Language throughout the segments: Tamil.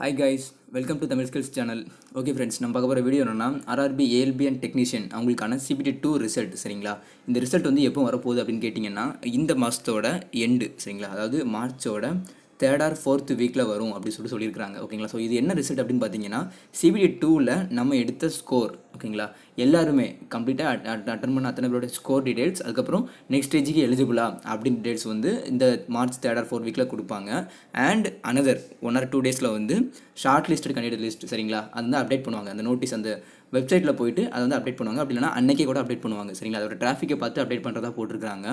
Hi guys, welcome to Tamil Skills channel. Okay friends, நம்ம பார்க்க போகிற வீடியோ என்னன்னா RRB ALB and டெக்னீஷியன் அவங்களுக்கான CBT2 ரிசல்ட் சரிங்களா. இந்த ரிசல்ட் வந்து எப்போ வரப்போகுது அப்படின்னு கேட்டிங்கன்னா இந்த மாதத்தோட எண்டு சரிங்களா, அதாவது மார்ச்சோட 3rd or 4th வீக்கில் வரும் அப்படின்னு சொல்லியிருக்காங்க ஓகேங்களா. ஸோ இது என்ன ரிசல்ட் அப்படின்னு பார்த்தீங்கன்னா CBT2வில் நம்ம எடுத்த ஸ்கோர் ஓகேங்களா, எல்லாருமே கம்ப்ளீட்டாக அட்டன் பண்ண அத்தனை பேரோட ஸ்கோர் டீடைல்ஸ், அதுக்கப்புறம் நெக்ஸ்ட் ஸ்டேஜுக்கு எலிஜிபிளா அப்படின்னு டீடைல்ஸ் வந்து இந்த மார்ச் 3rd or 4th வீக்கில் கொடுப்பாங்க. அண்ட் அனதர் 1 or 2 டேஸில் வந்து ஷார்ட் லிஸ்டட் கேண்டிடேட் லிஸ்ட் சரிங்களா, அது வந்து அப்டேட் பண்ணுவாங்க. அந்த நோட்டீஸ் அந்த வெப்சைட்டில் போயிட்டு அதை வந்து அப்டேட் பண்ணுவாங்க. அப்படி இல்லைனா அன்னைக்கே கூட அப்டேட் பண்ணுவாங்க சரிங்களா. அதோட டிராஃபிக்கை பார்த்து அப்டேட் பண்ணுறதா போட்டிருக்காங்க.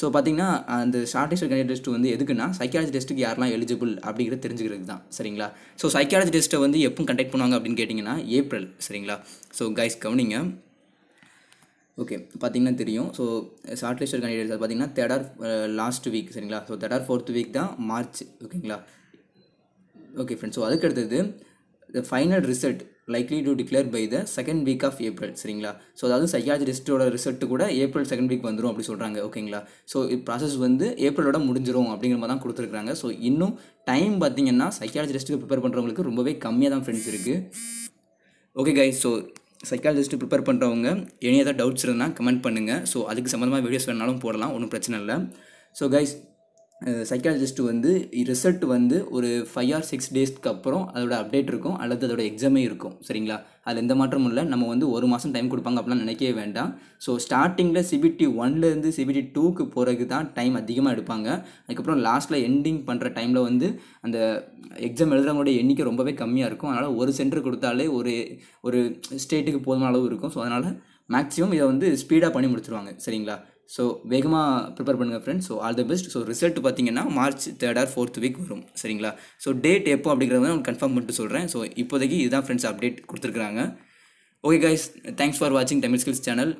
ஸோ பார்த்தீங்கன்னா அந்த ஷார்ட் லிஸ்டட் கேண்டிடேட் லிஸ்ட் வந்து எதுக்குன்னா சைக்காலஜி டெஸ்ட்டுக்கு யாரெல்லாம் எலிஜிபிள் அப்படிங்கிறது தெரிஞ்சுக்கிறது தான் சரிங்களா. ஸோ சைக்காலஜி டெஸ்ட்டை வந்து எப்போ கண்டக்ட் பண்ணுவாங்க அப்படின்னு கேட்டிங்கன்னா ஏப்ரல் சரிங்களா. ஸோ கைஸ் கவனிங்க. ஓகே பார்த்தீங்கன்னா தெரியும். ஸோ ஷார்ட் லிஸ்டட் கேண்டிடேட்ஸ் அது பார்த்தீங்கன்னா 3rd or லாஸ்ட் வீக் சரிங்களா. So 3rd or 4th week தான் மார்ச் ஓகேங்களா. ஓகே ஃப்ரெண்ட்ஸ், ஸோ அதுக்கு அடுத்தது the final result likely to declare by the 2nd week of April சரிங்களா. ஸோ அதாவது சைக்காலஜி டெஸ்ட்டோட ரிசல்ட் கூட ஏப்ரல் 2nd வீக் வந்துடும் அப்படி சொல்கிறாங்க ஓகேங்களா. ஸோ ப்ராசஸ் வந்து ஏப்ரலோட முடிஞ்சிடும் அப்படிங்கிற மாதிரி தான் கொடுத்துருக்காங்க. ஸோ இன்னும் டைம் பார்த்தீங்கன்னா சைக்காலஜி டெஸ்ட்டுக்கு ப்ரிப்பேர் பண்ணுறவங்களுக்கு ரொம்பவே கம்மியாக தான் ஃப்ரெண்ட்ஸ் இருக்குது. Okay guys, so psychology test prepare பண்ணுறவங்க எனி ஏதாவது டவுட்ஸ் இருந்தால் கமெண்ட் பண்ணுங்கள். ஸோ அதுக்கு சம்மந்தமாக வீடியோஸ் வேணாலும் போடலாம், ஒன்றும் பிரச்சனை இல்லை. ஸோ கைஸ் சைக்காலஜிஸ்ட் வந்து ரிசல்ட் வந்து ஒரு 5 or 6 டேஸ்க்கு அப்புறம் அதோட அப்டேட் இருக்கும், அல்லது அதோட எக்ஸாமே இருக்கும் சரிங்களா. அதில் எந்த மாற்றமும் இல்லை. நம்ம வந்து 1 மாதம் டைம் கொடுப்பாங்க அப்படிலாம் நினைக்கவே வேண்டாம். ஸோ ஸ்டார்டிங்கில் CBT1லேருந்து CBT2க்கு போகிறதுக்கு தான் டைம் அதிகமாக எடுப்பாங்க. அதுக்கப்புறம் லாஸ்ட்டில் எண்டிங் பண்ணுற டைமில் வந்து அந்த எக்ஸாம் எழுதுறவங்களோட எண்ணிக்கை ரொம்பவே கம்மியாக இருக்கும். அதனால் ஒரு சென்டர் கொடுத்தாலே ஒரு ஸ்டேட்டுக்கு போதுமான அளவு இருக்கும். ஸோ அதனால் மேக்ஸிமம் இதை வந்து ஸ்பீடாக பண்ணி முடிச்சிருவாங்க சரிங்களா. ஸோ வேகமாக ப்ரிப்பேர் பண்ணுங்கள் friends. So all the best. So result பார்த்தீங்கன்னா March 3rd or 4th week வரும் சரிங்களா. ஸோ டேட் எப்போ அப்படிங்கிறத நான் கன்ஃபார்ம் பண்ணிட்டு சொல்கிறேன். ஸோ இப்போதைக்கு இதுதான் ஃப்ரெண்ட்ஸ் அப்டேட் கொடுத்துருக்குறாங்க. ஓகே கைஸ், தேங்க்ஸ் ஃபார் வாட்சிங் தமிழ் ஸ்கில்ஸ் சேனல்.